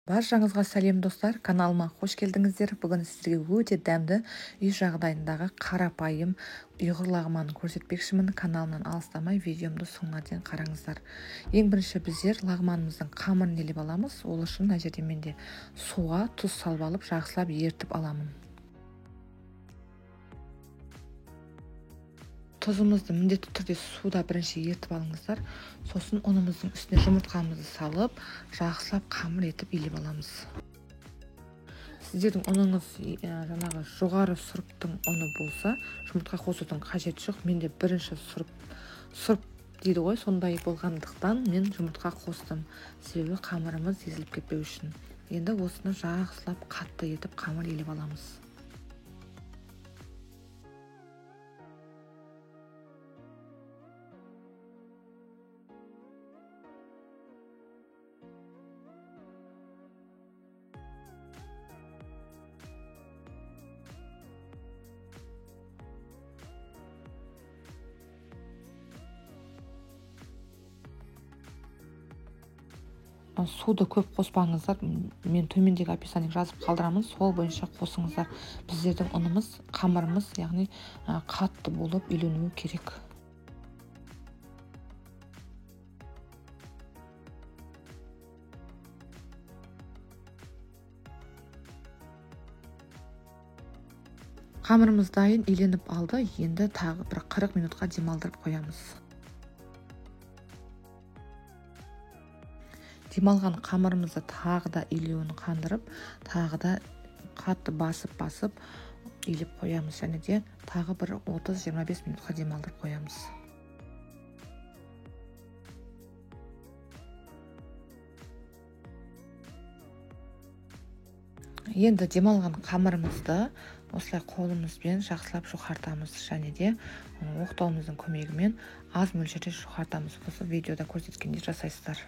Баршаңызға сәлем достар, каналыма қош келдіңіздер. Бүгін сіздерге өте дәмді үй жағдайындағы қарапайым ұйғыр лағманын көрсетпекшімін. Каналымнан алыстамай видеомды соңына дейін қараңыздар. Ең бірінші біздер лағманымыздың қамырын елеп аламыз. Ол үшін мына жерде менде суға тұз салып алып, жақсылап ертіп аламын. Тұзымызды міндетті түрде суда бірінші ертіп алыңыздар. Сосын ұнымыздың үстіне жұмыртқамызды салып, жақсылап қамыр етіп елеп аламыз. Сіздердің ұныңыз жаңағы жоғары сұрыптың ұны болса, жұмыртқа қосудың қажеті жоқ. Менде бірінші сұрып дейді ғой, сондай болғандықтан мен жұмыртқа қостым. Себебі қамырымыз езіліп кетпеу үшін. Енді осыны жақсылап қатты етіп қамыр елеп аламыз. Суды көп қоспаңыздар. Мен төмендегі описание жазып қалдырамын. Сол бойынша қосыңыздар. Біздердің ұнымыз, қамырымыз, яғни қатты болып үйленуі керек. Қамырымыз дайын, үйленіп алды. Енді тағы бір 40 минутқа демалдырып қоямыз. Демалған қамырымызды тағы да илеуін қандырып, тағы да қатты басып илеп қоямыз. Және де тағы бір 30-25 минутқа демалдырып қоямыз. Енді демалған қамырымызды осылай қолымызбен жақсылап жұқартамыз. Және де оқтауымыздың көмегімен аз мөлшерде жұқартамыз. Осы видеода көрсеткендей жасайсыздар.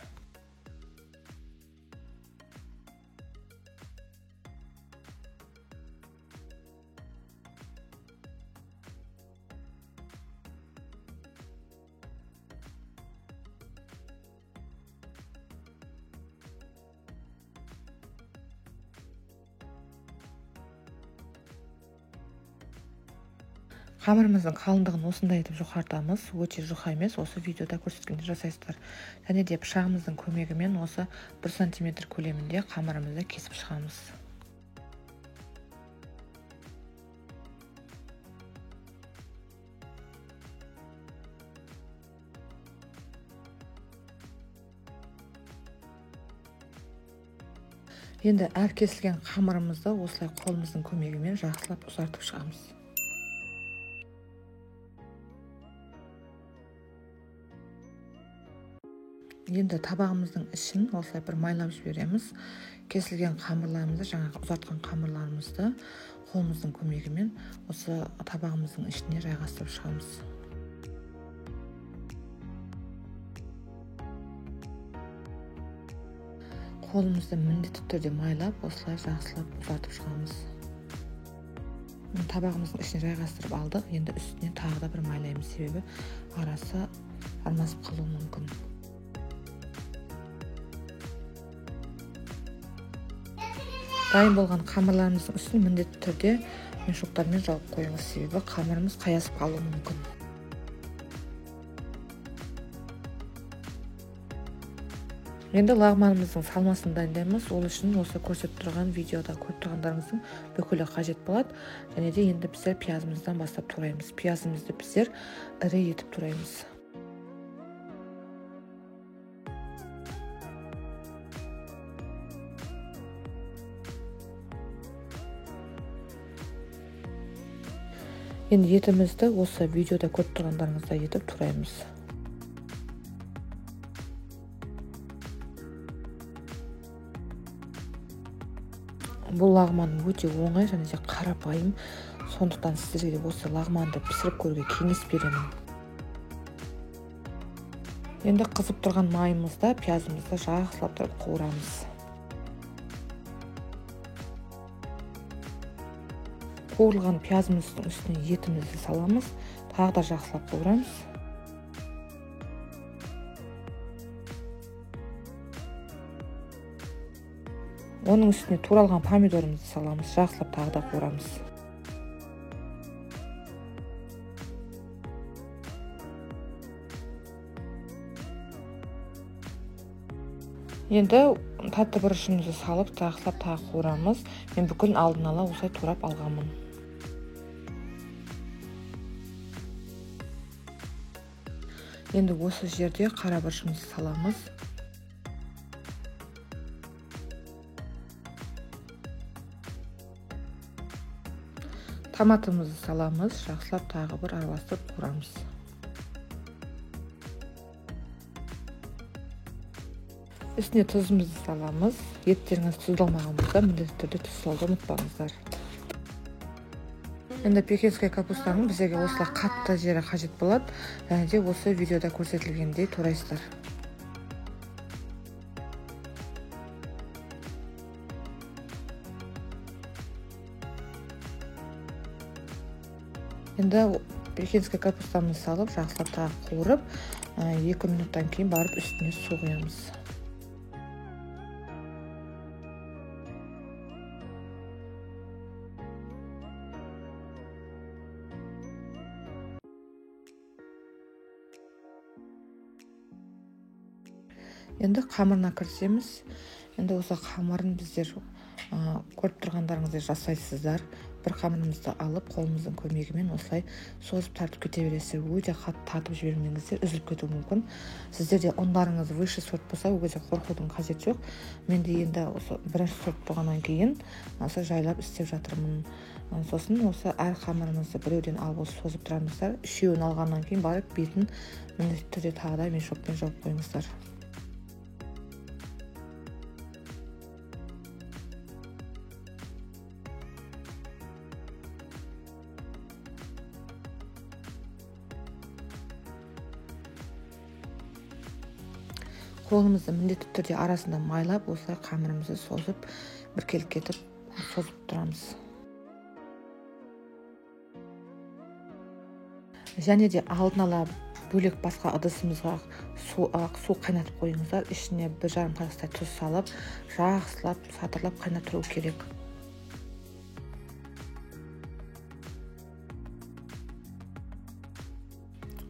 Қамырымыздың қалыңдығын осындай етіп жұқартамыз. Өте жұқа емес, осы видеода көрсеткенде жасайсыздар. Және де пышағымыздың көмегімен осы 1 см көлемінде қамырымызды кесіп шығамыз. Енді әр кесілген қамырымызды осылай қолымыздың көмегімен жақсылап ұзартып шығамыз. Енді табағымыздың ішін осылай бір майлап жібереміз. Кесілген қамырларымызды, жаңағы ұзартқан қамырларымызды қолымыздың көмегімен осы табағымыздың ішіне жайғастырып шығамыз. Қолымызды міндетті түрде майлап, осылай жақсылап ұзартып шығамыз. Табағымыздың ішіне жайғастырып алдық. Енді үстіне тағы да бір майлаймыз, себебі арасы араласып қалуы мүмкін. Дайын болған қамырларымыздың үстін міндетті түрде мешоктармен жауып қойыңыз, себебі қамырымыз қаясып қалуы мүмкін. Енді лағманымыздың салмасын дайындаймыз. Ол үшін осы көрсетіп тұрған видеода көріп тұрғандарыңыздың бүкілі қажет болады. Және де енді біздер пиязымыздан бастап тураймыз. Пиязымызды біздер ірі етіп тураймыз. Енді етімізді осы видеода көріп тұрғандарыңызда етіп тураймыз. Бұл лағман өте оңай және де қарапайым. Сондықтан сіздерге осы лағманды пісіріп көруге кеңес беремін. Енді қызып тұрған майымызда пиязымызды жақсылап тұрып қуырамыз. Қуырылған пиязымыздың үстіне етімізді саламыз. Тағы да жақсылап қуырамыз. Оның үстіне туралған помидорымызды саламыз, жақсылап тағы да қуырамыз. Енді тәтті бұрышымызды салып, жақсылап тағы қуырамыз. Мен бүкіл алдын ала осылай турап алғанмын. Енді осы жерде қара бұрышымызды саламыз. Томатымызды саламыз, жақсылап тағы бір араластырып қуырамыз. Үстіне тұзымызды саламыз. Еттеріңіз тұздалмаған болса, міндетті түрде тұз салуды ұмытпаңыздар. Енді пекинский капустаның бізге осылай қатты жері қажет болады, және де осы видеода көрсетілгендей турайсыздар. Енді пекинский капустамызды салып, жақсылап тағы қуырып, 2 минуттан кейін барып үстіне су құямыз. Енді қамырына кірісеміз. Енді осы қамырын біздер көріп тұрғандарыңыздай жасайсыздар. Бір қамырымызды алып, қолымыздың көмегімен осылай созып тартып кете бересіздер. Өте қатты тартып жібермеңіздер, үзіліп кетуі мүмкін. Сіздерде ұндарыңыз высший сорт болса, ол кезде қорқудың қажеті жоқ. Менде енді осы бірінші сорт болғаннан кейін осы жайлап істеп жатырмын. Сосын осы әр қамырымызды біреуден алып созып тұрамыздар. Үшеуін алғаннан кейін барып бетін міндетті түрде тағы да мешокпен жауып қойыңыздар. Қолымызды міндетті түрде арасында майлап, осылай қамырымызды созып, біркелкі етіп созып тұрамыз. Және де алдын ала бөлек басқа ыдысымызға су қайнатып қойыңыздар. Ішіне 1,5 қасықтай тұз салып, жақсылап, сатырлап қайнатыру керек.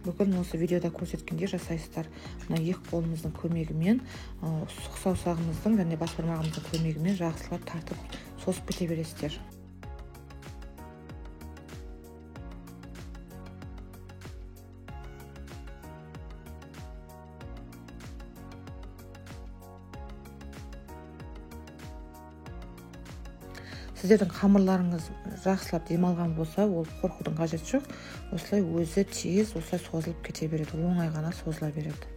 Бүгін осы видеода көрсеткенде жасайсыздар. Екі қолымыздың көмегімен, сұқ саусағымыздың және бас бармағымыздың көмегімен жақсылап тартып созып кете бересіздер. Сіздердің қамырларыңыз жақсылап демалған болса, ол қорқудың қажеті жоқ. Осылай өзі тез, осылай созылып кете береді, оңай ғана созыла береді.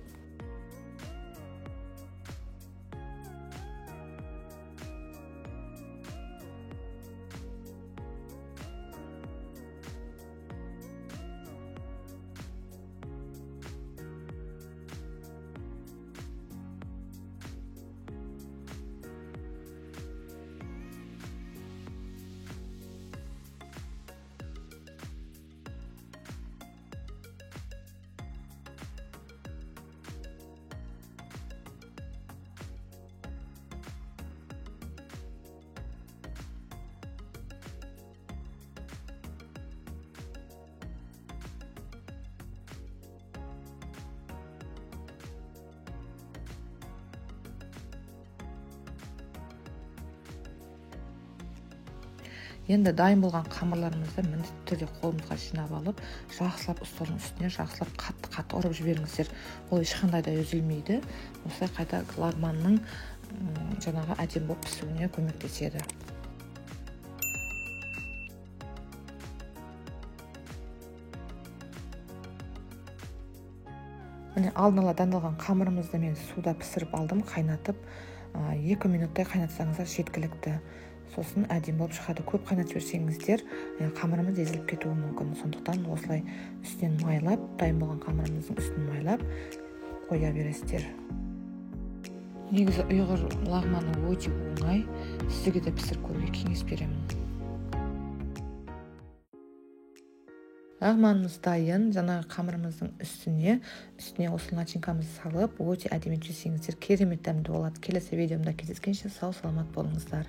Енді дайын болған қамырларымызды міндетті түрде қолымызға жинап алып, жақсылап столдың үстіне жақсылап қатты ұрып жіберіңіздер. Ол ешқандай да үзілмейді. Осылай қайта лагманның жаңағы әдемі болып пісуіне көмектеседі. Міне алдын ала дайындалған қамырымызды мен суда пісіріп алдым, қайнатып. 2 минуттай қайнатсаңыздар жеткілікті. Сосын әдемі болып шығады. Көп қайнатып жіберсеңіздер, қамырымыз езіліп кетуі мүмкін. Сондықтан осылай үстінен майлап, дайын болған қамырымыздың үстін майлап қоя бересіздер. Негізі ұйғыр лагманы өте оңай. Сізге де пісіріп көруге кеңес беремін. лағманымыз дайын. Жаңағы қамырымыздың үстіне осы начинкамызды салып өте әдемі жесеңіздер керемет дәмді болады. Келесі видеомда кездескенше сау саламат болыңыздар.